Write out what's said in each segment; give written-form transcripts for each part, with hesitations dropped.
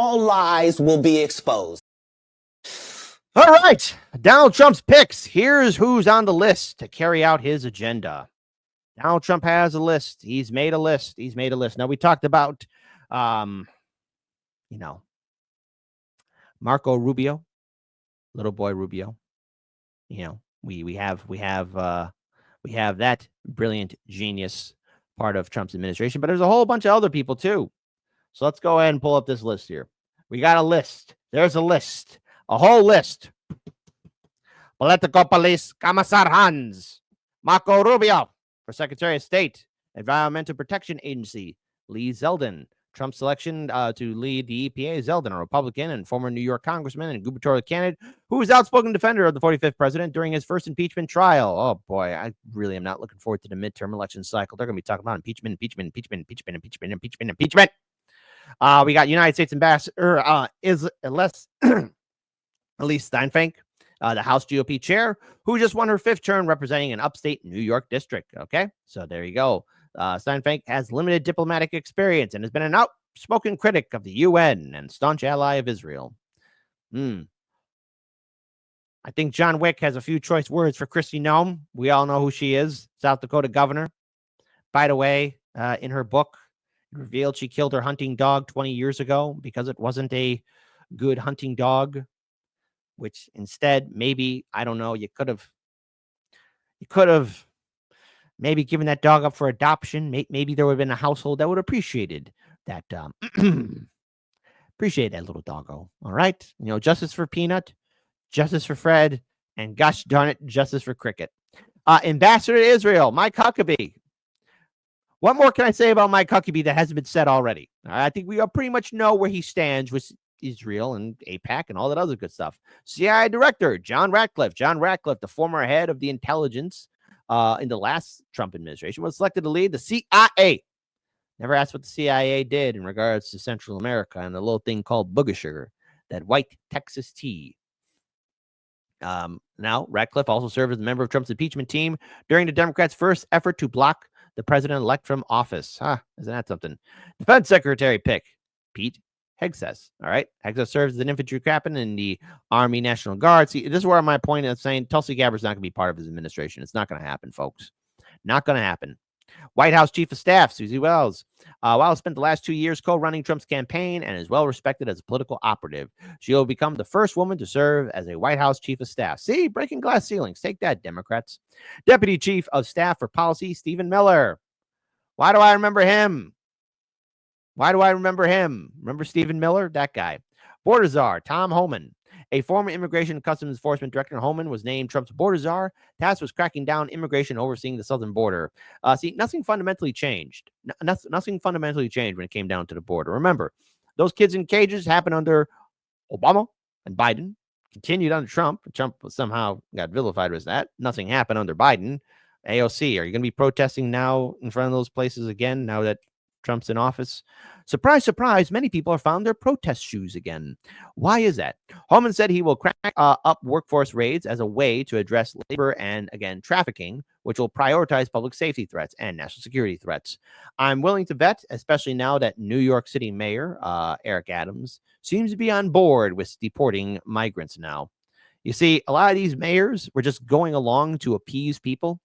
all lies will be exposed. All right, Donald Trump's picks. Here's who's on the list to carry out his agenda. Donald Trump has a list. He's made a list. Now, we talked about, Marco Rubio, little boy Rubio. We have that brilliant genius part of Trump's administration, but there's a whole bunch of other people too. So let's go ahead and pull up this list here. We got a list. There's a list, a whole list. Political Police Commissar Hans, Marco Rubio for Secretary of State, Environmental Protection Agency, Lee Zeldin. Trump's selection to lead the EPA, Zeldin, a Republican and former New York congressman and gubernatorial candidate who was outspoken defender of the 45th president during his first impeachment trial. Oh, boy, I really am not looking forward to the midterm election cycle. They're going to be talking about impeachment. We got United States Ambassador Elise Steinfink, the House GOP chair, who just won her 5th term representing an upstate New York district. Okay, so there you go. Steinfink has limited diplomatic experience and has been an outspoken critic of the UN and staunch ally of Israel. I think John Wick has a few choice words for Kristi Noem. We all know who she is, South Dakota governor. By the way, in her book, it revealed she killed her hunting dog 20 years ago because it wasn't a good hunting dog, which instead, maybe, I don't know, you could have maybe given that dog up for adoption. Maybe there would have been a household that would have appreciated that. Appreciate that little doggo. All right. Justice for Peanut, justice for Fred, and gosh darn it, justice for Cricket. Ambassador to Israel, Mike Huckabee. What more can I say about Mike Huckabee that hasn't been said already? I think we all pretty much know where he stands with Israel and AIPAC and all that other good stuff. CIA Director, John Ratcliffe. John Ratcliffe, the former head of the intelligence in the last Trump administration, was selected to lead the CIA. Never asked what the CIA did in regards to Central America and a little thing called booger sugar, that white Texas tea. Now, Ratcliffe also served as a member of Trump's impeachment team during the Democrats' first effort to block the president-elect from office. Isn't that something? Defense Secretary pick, Pete Hegseth. All right. Hegseth serves as an infantry captain in the Army National Guard. See, this is where my point is saying Tulsi Gabbard's not going to be part of his administration. It's not going to happen, folks. Not going to happen. White House Chief of Staff, Susie Wells. Wells spent the last 2 years co-running Trump's campaign and is well respected as a political operative. She will become the first woman to serve as a White House Chief of Staff. See, breaking glass ceilings. Take that, Democrats. Deputy Chief of Staff for Policy, Stephen Miller. Why do I remember him? Remember Stephen Miller? That guy. Border Czar, Tom Homan. A former Immigration and Customs Enforcement Director, Homan was named Trump's border czar. Tasked with cracking down immigration overseeing the southern border. See, nothing fundamentally changed. Nothing fundamentally changed when it came down to the border. Remember, those kids in cages happened under Obama and Biden. Continued under Trump. Trump somehow got vilified as that. Nothing happened under Biden. AOC, are you going to be protesting now in front of those places again now that Trump's in office? Surprise, surprise, many people have found their protest shoes again. Why is that? Holman said he will crack up workforce raids as a way to address labor and, again, trafficking, which will prioritize public safety threats and national security threats. I'm willing to bet, especially now that New York City Mayor Eric Adams seems to be on board with deporting migrants now. You see, a lot of these mayors were just going along to appease people.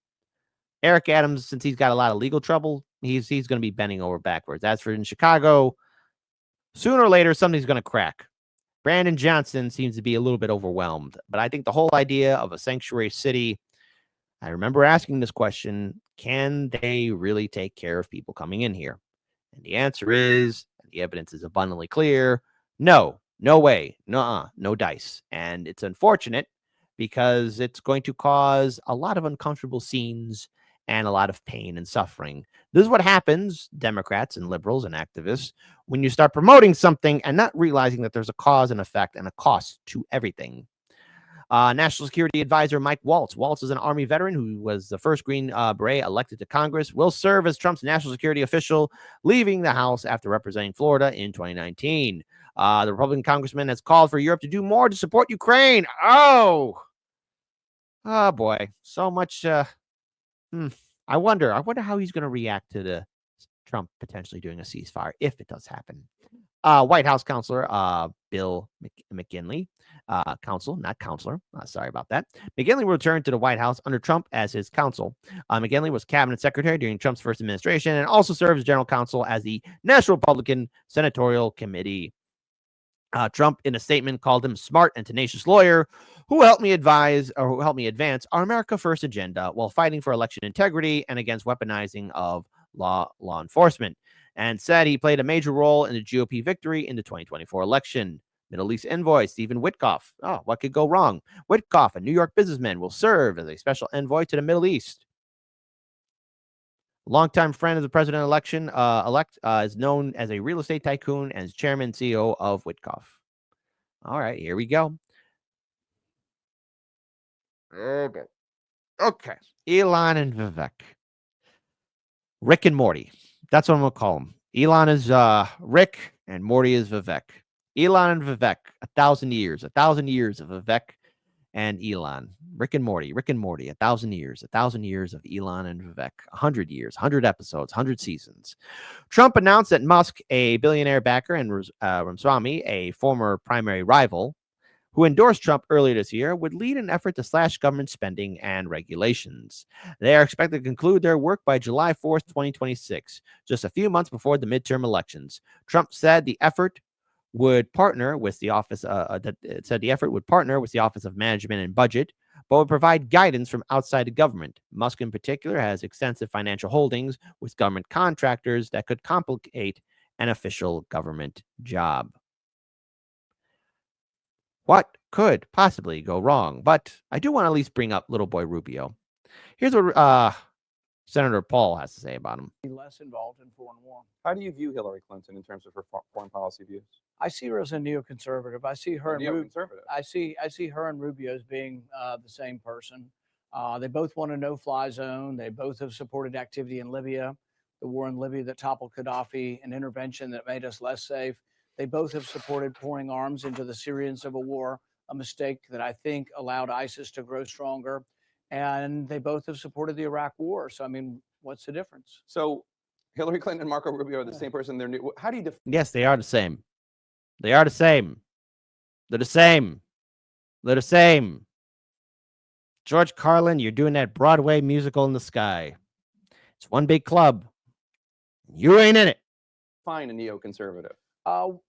Eric Adams, since he's got a lot of legal trouble, he's going to be bending over backwards. As for in Chicago, sooner or later, something's going to crack. Brandon Johnson seems to be a little bit overwhelmed. But I think the whole idea of a sanctuary city, I remember asking this question, can they really take care of people coming in here? And the answer is, and the evidence is abundantly clear, no way, no dice. And it's unfortunate because it's going to cause a lot of uncomfortable scenes and a lot of pain and suffering. This is what happens, Democrats and liberals and activists, when you start promoting something and not realizing that there's a cause and effect and a cost to everything. National Security Advisor Mike Waltz. Waltz is an Army veteran who was the first Green Beret elected to Congress, will serve as Trump's national security official, leaving the House after representing Florida in 2019. The Republican congressman has called for Europe to do more to support Ukraine. Oh boy. So much. I wonder how he's going to react to the Trump potentially doing a ceasefire if it does happen. White House counselor Bill McGinley, counsel, not counselor. Sorry about that. McGinley returned to the White House under Trump as his counsel. McGinley was cabinet secretary during Trump's first administration and also served as general counsel as the National Republican Senatorial Committee. Trump, in a statement, called him smart and tenacious lawyer who helped me advise or who helped me advance our America First agenda while fighting for election integrity and against weaponizing of law enforcement, and said he played a major role in the GOP victory in the 2024 election. Middle East envoy Stephen Witkoff. Oh, what could go wrong? Witkoff, a New York businessman, will serve as a special envoy to the Middle East. Longtime friend of the president-elect is known as a real estate tycoon and is chairman and CEO of Witkoff. All right, here we go. Okay. Elon and Vivek. Rick and Morty. That's what I'm going to call them. Elon is Rick and Morty is Vivek. Elon and Vivek, 1,000 years. 1,000 years of Vivek and Elon. Rick and Morty, 1,000 years. 1,000 years of Elon and Vivek. 100 years, 100 episodes, 100 seasons. Trump announced that Musk, a billionaire backer, and Ramaswamy, a former primary rival, who endorsed Trump earlier this year, would lead an effort to slash government spending and regulations. They are expected to conclude their work by July 4th, 2026, just a few months before the midterm elections. Trump said the effort would partner with the Office of Management and Budget, but would provide guidance from outside the government. Musk, in particular, has extensive financial holdings with government contractors that could complicate an official government job. What could possibly go wrong? But I do want to at least bring up little boy Rubio. Here's what Senator Paul has to say about him. Less involved in foreign war. How do you view Hillary Clinton in terms of her foreign policy views? I see her as a neoconservative. I see her Neoconservative. I see her and Rubio as being the same person. They both want a no-fly zone. They both have supported activity in Libya, the war in Libya that toppled Gaddafi, an intervention that made us less safe. They both have supported pouring arms into the Syrian civil war, a mistake that I think allowed ISIS to grow stronger. And they both have supported the Iraq war. So, I mean, what's the difference? So Hillary Clinton and Marco Rubio are the same person. They're new. How do you Yes, they are the same. They are the same. They're the same. They're the same. George Carlin, you're doing that Broadway musical in the sky. It's one big club. You ain't in it. define a neoconservative?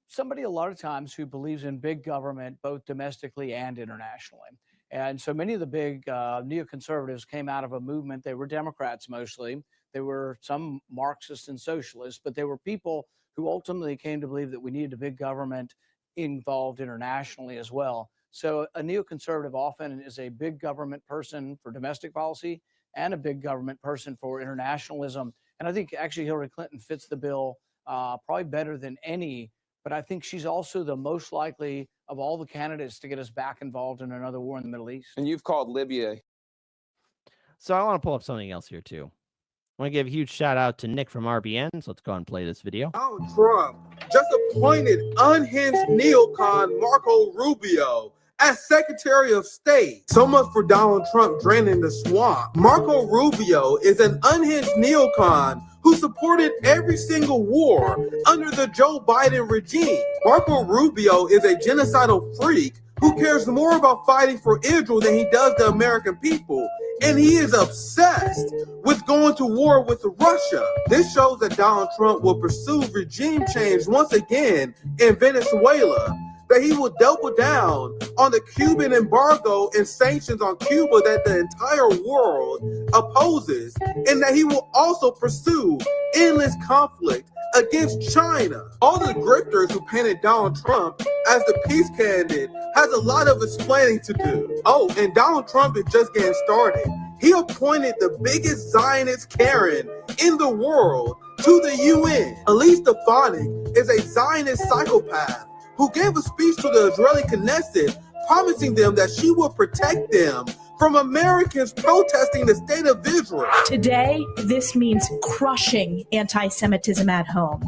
Somebody a lot of times who believes in big government, both domestically and internationally. And so many of the big neoconservatives came out of a movement. They were Democrats mostly. They were some Marxists and socialists, but they were people who ultimately came to believe that we needed a big government involved internationally as well. So a neoconservative often is a big government person for domestic policy and a big government person for internationalism. And I think actually Hillary Clinton fits the bill probably better than any, but I think she's also the most likely of all the candidates to get us back involved in another war in the Middle East. And you've called Libya. So I want to pull up something else here too. I want to give a huge shout out to Nick from RBN. So let's go and play this video. Donald Trump just appointed unhinged neocon Marco Rubio as Secretary of State. So much for Donald Trump draining the swamp. Marco Rubio is an unhinged neocon who supported every single war under the Joe Biden regime. Marco Rubio is a genocidal freak who cares more about fighting for Israel than he does the American people. And he is obsessed with going to war with Russia. This shows that Donald Trump will pursue regime change once again in Venezuela, that he will double down on the Cuban embargo and sanctions on Cuba that the entire world opposes, and that he will also pursue endless conflict against China. All the grifters who painted Donald Trump as the peace candidate has a lot of explaining to do. Oh, and Donald Trump is just getting started. He appointed the biggest Zionist Karen in the world to the UN. Elise Stefanik is a Zionist psychopath who gave a speech to the Israeli Knesset promising them that she will protect them from Americans protesting the state of Israel. Today, this means crushing anti-Semitism at home.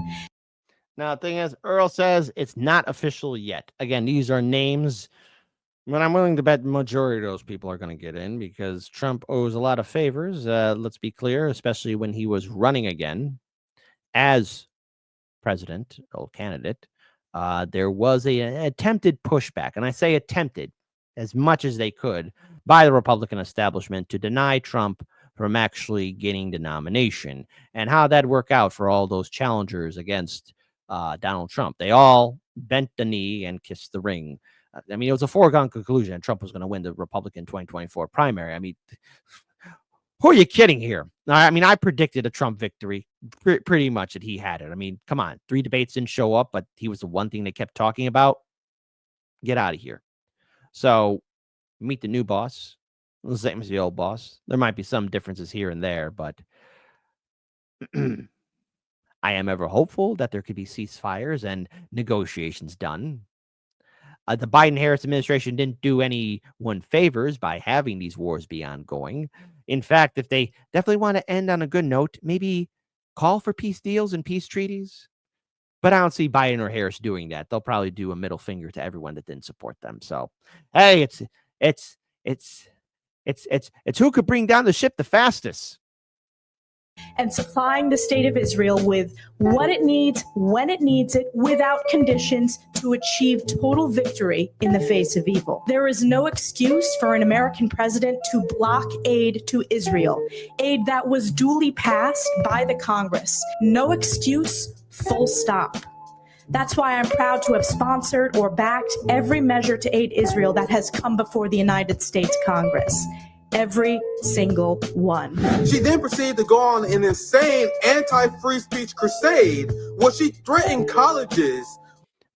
Now, the thing is, Earl says it's not official yet. Again, these are names, but I'm willing to bet the majority of those people are going to get in because Trump owes a lot of favors. Let's be clear, especially when he was running again. as president or candidate, there was an attempted pushback, and I say attempted as much as they could by the Republican establishment to deny Trump from actually getting the nomination, and how that'd work out for all those challengers against Donald Trump. They all bent the knee and kissed the ring. I mean, it was a foregone conclusion that Trump was going to win the Republican 2024 primary. I mean, who are you kidding here? I mean, I predicted a Trump victory pretty much that he had it. I mean, come on. 3 debates didn't show up, but he was the one thing they kept talking about. Get out of here. So meet the new boss. The same as the old boss. There might be some differences here and there, but I am ever hopeful that there could be ceasefires and negotiations done. The Biden-Harris administration didn't do anyone favors by having these wars be ongoing. In fact, if they definitely want to end on a good note, maybe call for peace deals and peace treaties. But I don't see Biden or Harris doing that. They'll probably do a middle finger to everyone that didn't support them. So, hey, it's who could bring down the ship the fastest. And supplying the state of Israel with what it needs, when it needs it, without conditions to achieve total victory in the face of evil. There is no excuse for an American president to block aid to Israel, aid that was duly passed by the Congress. No excuse, full stop. That's why I'm proud to have sponsored or backed every measure to aid Israel that has come before the United States Congress. Every single one. She then proceeded to go on an insane anti-free speech crusade where she threatened colleges.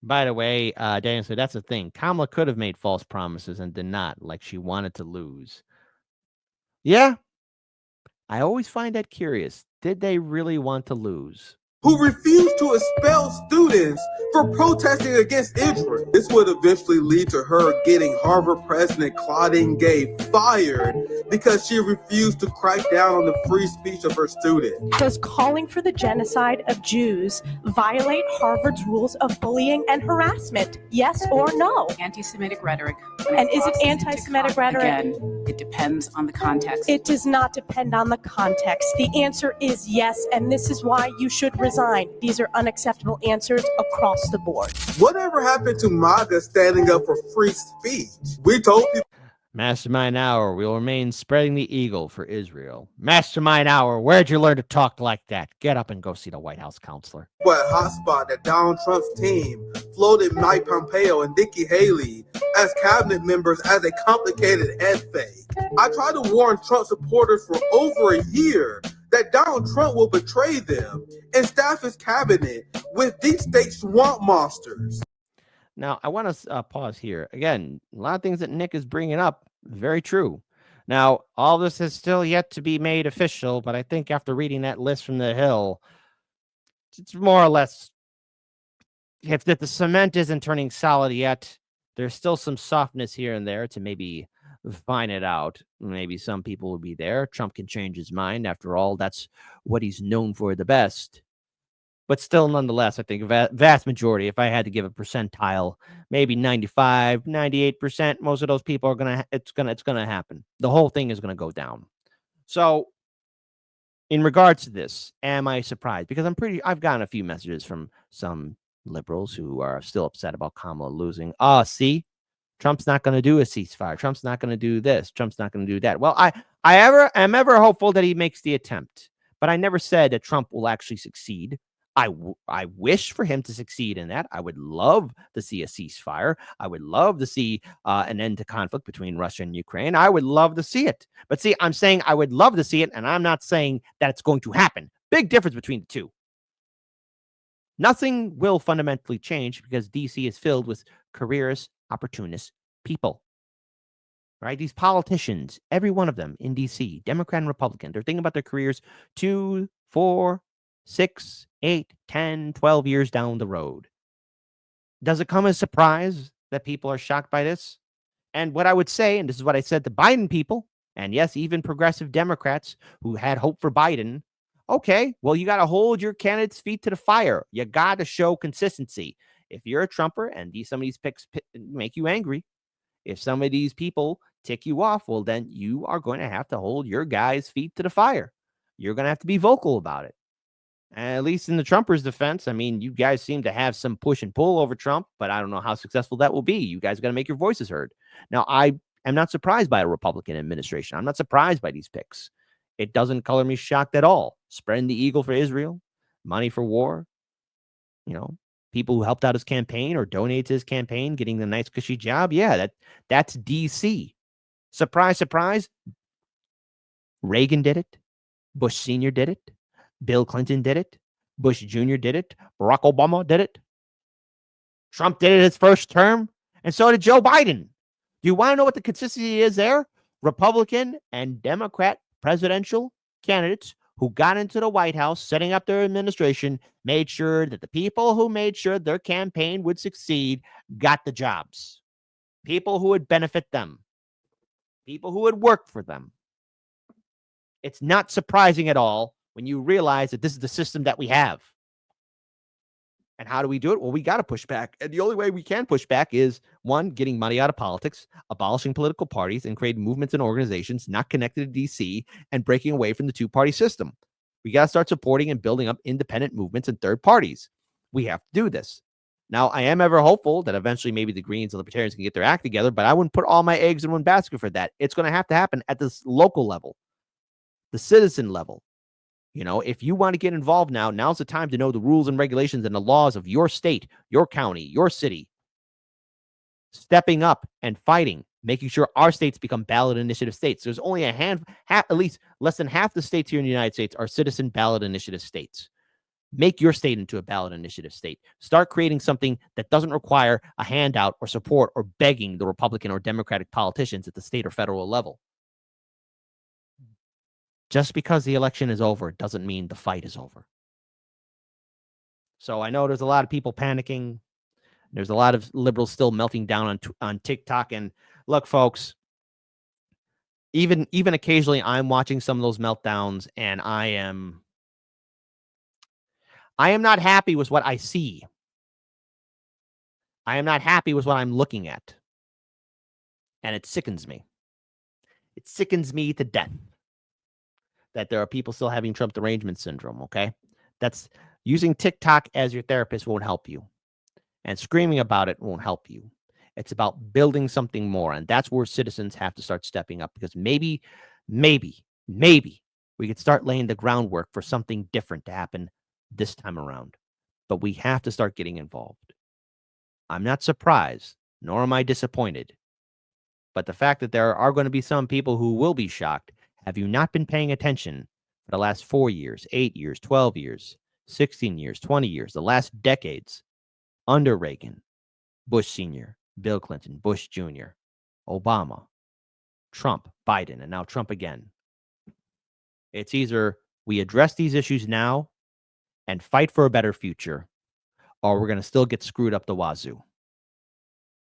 By the way, Daniel said that's the thing. Kamala could have made false promises and did not, like she wanted to lose. Yeah, I always find that curious. Did they really want to lose? Who refused to expel students for protesting against Israel. This would eventually lead to her getting Harvard President Claudine Gay fired because she refused to crack down on the free speech of her students. Does calling for the genocide of Jews violate Harvard's rules of bullying and harassment? Yes or no? Anti-Semitic rhetoric. And is it anti-Semitic rhetoric? Again, it depends on the context. It does not depend on the context. The answer is yes, and this is why you should resign. These are unacceptable answers across the board. Whatever happened to MAGA standing up for free speech? We told people. Mastermind Hour will remain spreading the eagle for Israel. Mastermind Hour, where'd you learn to talk like that? Get up and go see the White House counselor. What hotspot that Donald Trump's team floated Mike Pompeo and Nikki Haley as cabinet members as a complicated head fake. I tried to warn Trump supporters for over a year that Donald Trump will betray them and staff his cabinet with deep state swamp monsters. Now, I want to pause here. Again, a lot of things that Nick is bringing up, very true. Now, all this is still yet to be made official, but I think after reading that list from the Hill, it's more or less, if the cement isn't turning solid yet, there's still some softness here and there to maybe find it out. Maybe some people will be there. Trump can change his mind. After all, that's what he's known for the best. But still, nonetheless, I think a vast majority, if I had to give a percentile, maybe 95, 98%, most of those people are it's gonna happen. The whole thing is gonna go down. So in regards to this, am I surprised? Because I've gotten a few messages from some liberals who are still upset about Kamala losing. See, Trump's not going to do a ceasefire. Trump's not going to do this. Trump's not going to do that. Well, I am ever hopeful that he makes the attempt, but I never said that Trump will actually succeed. I wish for him to succeed in that. I would love to see a ceasefire. I would love to see an end to conflict between Russia and Ukraine. I would love to see it. But see, I'm saying I would love to see it, and I'm not saying that it's going to happen. Big difference between the two. Nothing will fundamentally change because DC is filled with careerist, opportunist people. Right? These politicians, every one of them in DC, Democrat and Republican, they're thinking about their careers 2, 4, 6, 8, 10, 12 years down the road. Does it come as a surprise that people are shocked by this? And what I would say, and this is what I said to Biden people, and yes, even progressive Democrats who had hope for Biden, okay, well, you got to hold your candidate's feet to the fire. You got to show consistency. If you're a Trumper and some of these picks make you angry, if some of these people tick you off, well, then you are going to have to hold your guy's feet to the fire. You're going to have to be vocal about it. At least in the Trumpers' defense, I mean, you guys seem to have some push and pull over Trump, but I don't know how successful that will be. You guys got to make your voices heard. Now, I am not surprised by a Republican administration. I'm not surprised by these picks. It doesn't color me shocked at all. Spreading the eagle for Israel, money for war, you know, people who helped out his campaign or donated to his campaign, getting the nice cushy job. Yeah, that's DC. Surprise, surprise. Reagan did it. Bush Sr. did it. Bill Clinton did it. Bush Jr. did it. Barack Obama did it. Trump did it his first term. And so did Joe Biden. Do you want to know what the consistency is there? Republican and Democrat presidential candidates who got into the White House, setting up their administration, made sure that the people who made sure their campaign would succeed got the jobs. People who would benefit them. People who would work for them. It's not surprising at all when you realize that this is the system that we have. And how do we do it? Well, we got to push back. And the only way we can push back is, one, getting money out of politics, abolishing political parties, and creating movements and organizations not connected to DC, and breaking away from the two-party system. We got to start supporting and building up independent movements and third parties. We have to do this. Now, I am ever hopeful that eventually maybe the Greens and Libertarians can get their act together, but I wouldn't put all my eggs in one basket for that. It's going to happen at this local level, the citizen level. You know, if you want to get involved now, now's the time to know the rules and regulations and the laws of your state, your county, your city. Stepping up and fighting, making sure our states become ballot initiative states. There's only at least less than half the states here in the United States are citizen ballot initiative states. Make your state into a ballot initiative state. Start creating something that doesn't require a handout or support or begging the Republican or Democratic politicians at the state or federal level. Just because the election is over doesn't mean the fight is over. So I know there's a lot of people panicking. There's a lot of liberals still melting down on TikTok. And look, folks, even occasionally I'm watching some of those meltdowns, and I am not happy with what I see. I am not happy with what I'm looking at. And it sickens me. It sickens me to death that there are people still having Trump derangement syndrome, okay? That's using TikTok as your therapist won't help you. And screaming about it won't help you. It's about building something more. And that's where citizens have to start stepping up, because maybe we could start laying the groundwork for something different to happen this time around. But we have to start getting involved. I'm not surprised, nor am I disappointed. But the fact that there are going to be some people who will be shocked. Have you not been paying attention for the last 4 years, 8 years, 12 years, 16 years, 20 years, the last decades, under Reagan, Bush Sr., Bill Clinton, Bush Jr., Obama, Trump, Biden, and now Trump again? It's either we address these issues now and fight for a better future, or we're going to still get screwed up the wazoo.